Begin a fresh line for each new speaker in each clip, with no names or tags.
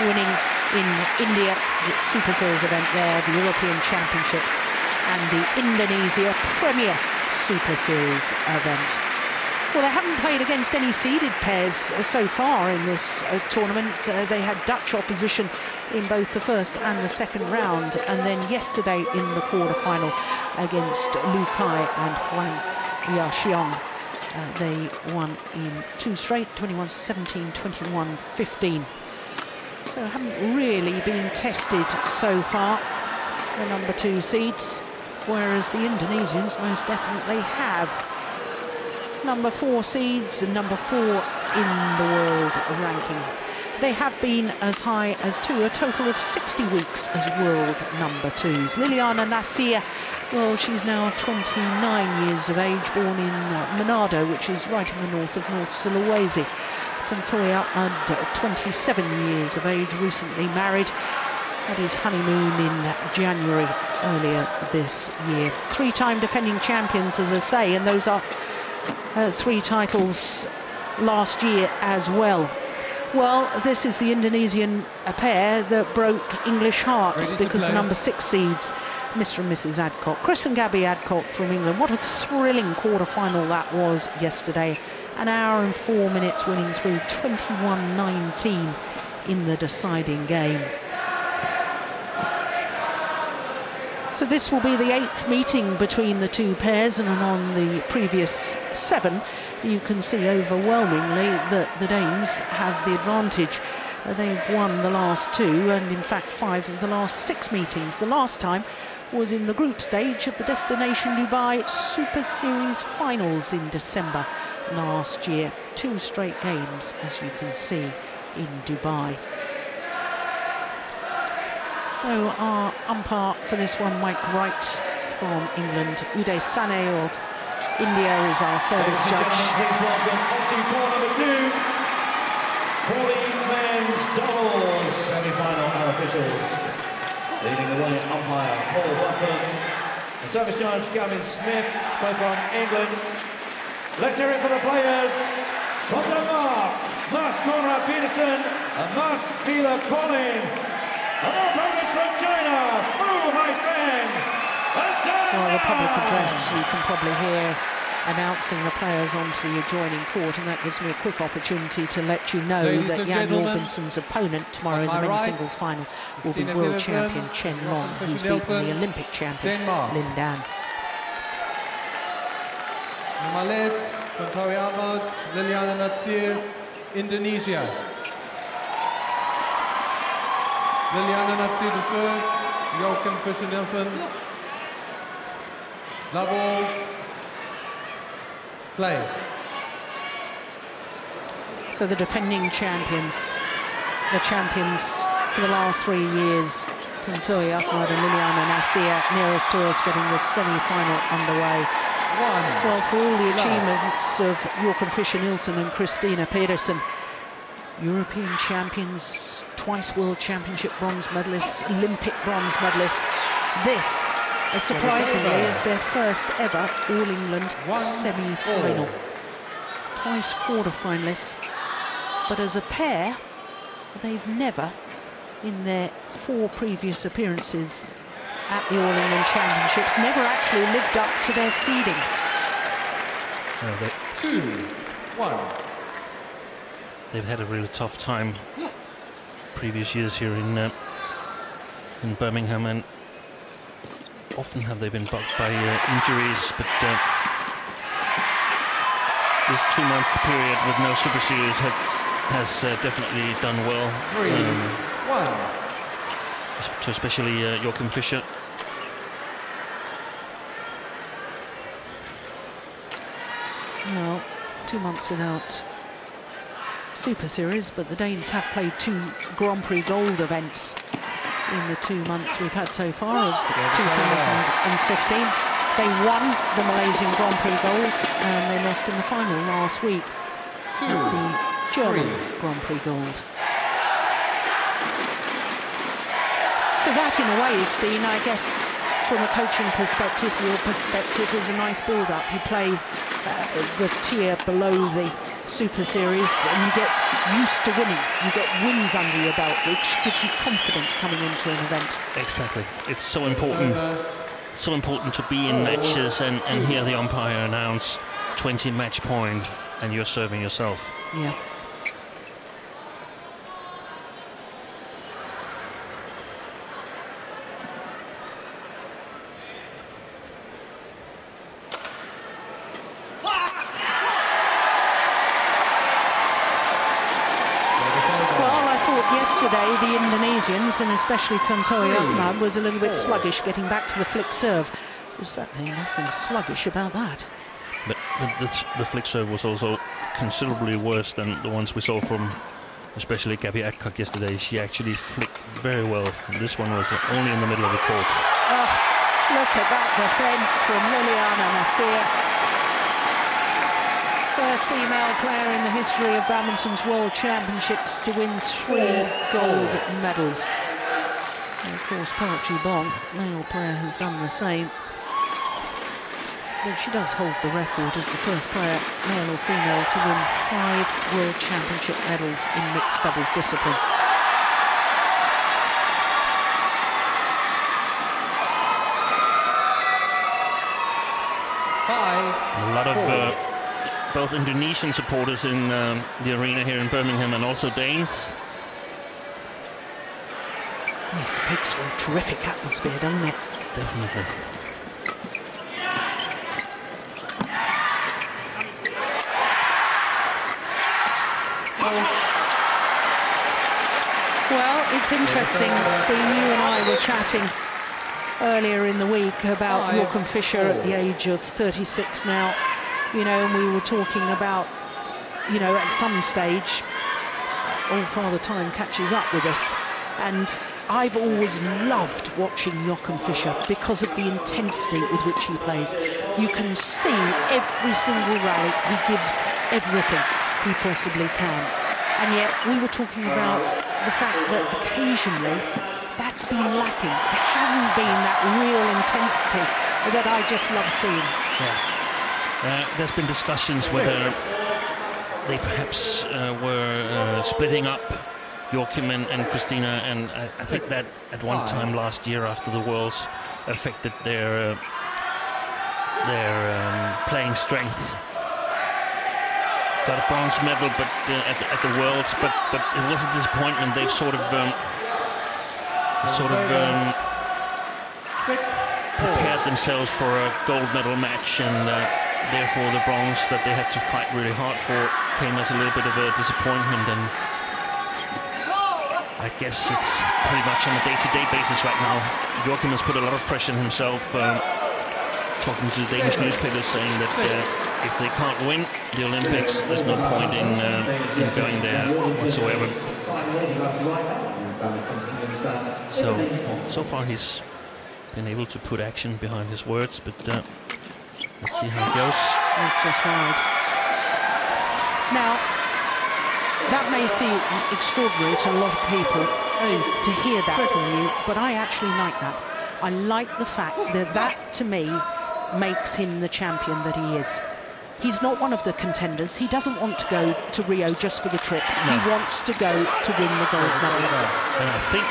winning in India, the Super Series event there, the European Championships, and the Indonesia Premier Super Series event. Well, they haven't played against any seeded pairs so far in this tournament. They had Dutch opposition in both the first and the second round, and then yesterday in the quarter-final against Lu Kai and Huang Yaxiong. They won in 2 straight, 21-17, 21-15. So haven't really been tested so far, the number 2 seeds, whereas the Indonesians most definitely have. Number 4 seeds and number 4 in the world ranking. They have been as high as a total of 60 weeks as world number 2s. Liliana Nasir, well, she's now 29 years of age, born in Manado, which is right in the north of North Sulawesi. Tantoy Ahmad, 27 years of age, recently married. Had his honeymoon in January earlier this year. 3-time defending champions, as I say, and those are 3 titles last year as well. Well, this is the Indonesian pair that broke English hearts, because the number 6 seeds, Mr. and Mrs. Adcock, Chris and Gabby Adcock from England. What a thrilling quarter-final that was yesterday. An hour and 4 minutes, winning through 21-19 in the deciding game. So this will be the 8th meeting between the 2 pairs, and on the previous 7 you can see overwhelmingly that the Danes have the advantage. They've won the last 2 and in fact 5 of the last 6 meetings. The last time was in the group stage of the Destination Dubai Super Series finals in December last year. 2 straight games, as you can see, in Dubai. So our umpire for this one, Mike Wright from England. Uday Sane of India is our service judge.
Please welcome onto ball number 2, Pauline men's doubles semi-final officials. Leading the way, umpire Paul Buffett, and service judge Gavin Smith, both from England. Let's hear it for the players. From Denmark, Mads Conrad Petersen and Mads Vila Kolding. And our opponents from China, Fu Haifeng.
Well, the public address you can probably hear announcing the players onto the adjoining court, and that gives me a quick opportunity to let you know that Jan Jorgensen's opponent tomorrow in the men's singles final will be world champion Chen Long, who's beaten the Olympic champion Lin Dan.
On my left, Tantoy Ahmad, Liliana Nasir, Indonesia. Liliana Nasir to serve, Jochen Fischer-Nielsen. Love all. Play.
So the defending champions, the champions for the last 3 years, Tantoy Ahmad and Liliana Nasir, nearest to us, getting the semi-final underway. Well, for all the achievements of Jochen Fischer-Nielsen and Christina Pedersen, European champions, twice world championship bronze medalists, Olympic bronze medalists, this, as surprisingly, is their first ever All-England semi-final. Twice quarter-finalists, but as a pair, they've never, in their 4 previous appearances at the All-England Championships, never actually lived up to their seeding.
2-1.
They've had a really tough time previous years here in Birmingham, and often have they been bugged by injuries, but this 2-month period with no Super Series has definitely done well.
3-1.
To especially Joachim Fischer.
Well, 2 months without Super Series, but the Danes have played 2 Grand Prix Gold events in the 2 months we've had so far of 2015. They won the Malaysian Grand Prix Gold and they lost in the final last week at the German Grand Prix Gold. So that, in a way, Steen, I guess, from a coaching perspective, your perspective is a nice build-up. You play the tier below the Super Series and you get used to winning. You get wins under your belt, which gives you confidence coming into an event.
Exactly. It's so important. So important to be in matches and hear the umpire announce 20 match point and you're serving yourself.
Yeah. Yesterday, the Indonesians, and especially Tontowi Ahmad, was a little bit sluggish getting back to the flick serve. There's certainly nothing sluggish about that.
But the flick serve was also considerably worse than the ones we saw from especially Gabby Adcock yesterday. She actually flicked very well. And this one was only in the middle of the court.
Oh, look at that defence from Liliana Nasir. First female player in the history of badminton's World Championships to win 3 gold medals. And of course, Park Ju-bong, male player, has done the same. But she does hold the record as the first player, male or female, to win 5 World Championship medals in mixed doubles discipline.
A lot of both Indonesian supporters in the arena here in Birmingham and also Danes.
Yes, it makes for a terrific atmosphere, doesn't it?
Definitely.
Well, it's interesting, Steve, you and I were chatting earlier in the week about Joachim Fischer at the age of 36 now. You know, and we were talking about, you know, at some stage, all Father Time catches up with us. And I've always loved watching Joachim Fischer because of the intensity with which he plays. You can see every single rally, he gives everything he possibly can. And yet, we were talking about the fact that occasionally, that's been lacking. It hasn't been that real intensity that I just love seeing.
Yeah. There's been discussions whether they perhaps were splitting up Joachim and Christina, and I think that at one time last year after the Worlds affected their playing strength. Got a bronze medal, but at the Worlds, but it was a disappointment. They've sort of prepared themselves for a gold medal match, and therefore the bronze that they had to fight really hard for came as a little bit of a disappointment. And I guess it's pretty much on a day-to-day basis right now. Joachim has put a lot of pressure on himself, talking to the Danish newspapers, saying that if they can't win the Olympics, there's no point in going there whatsoever. So far he's been able to put action behind his words, but let's see how it goes.
That's just right. Now, that may seem extraordinary to a lot of people to hear that from you, but I actually like that. I like the fact that that, to me, makes him the champion that he is. He's not one of the contenders. He doesn't want to go to Rio just for the trip. No. He wants to go to win the gold medal.
And I think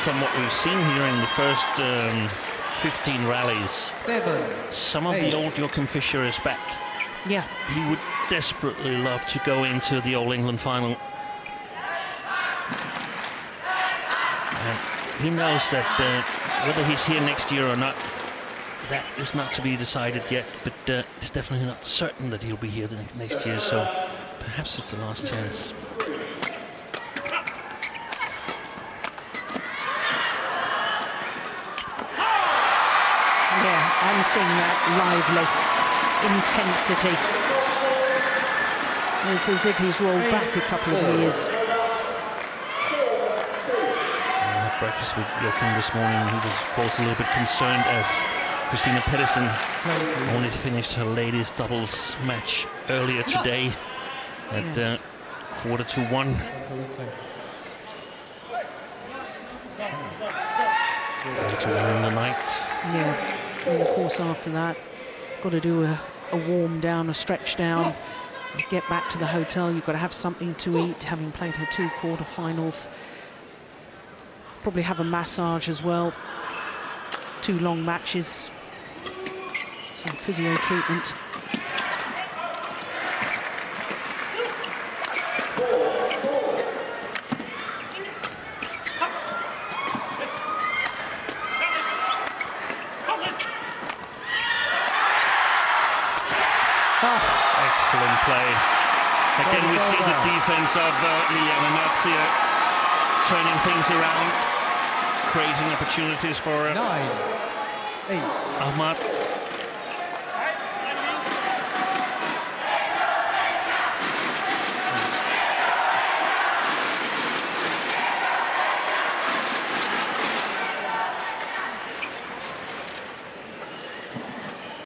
from what we've seen here in the first 15 rallies, some of the old Joachim Fischer is back.
Yeah.
He would desperately love to go into the All England final. And he knows that whether he's here next year or not, that is not to be decided yet, but it's definitely not certain that he'll be here the next year, so perhaps it's the last chance.
Yeah, I'm seeing that lively intensity. It's as if he's rolled back a couple of years.
I had breakfast with Joachim this morning. He was, of course, a little bit concerned as Christina Pedersen only finished her ladies doubles match earlier today at 1:45. To win in the night.
Yeah, and of course after that, got to do a warm down, a stretch down, You get back to the hotel, you've got to have something to eat, having played her 2 quarter-finals. Probably have a massage as well. 2 long matches. Some physio treatment.
Excellent play. Again, we see the defense of Liliana Nazir turning things around, creating opportunities for
9, 8.
Ahmad.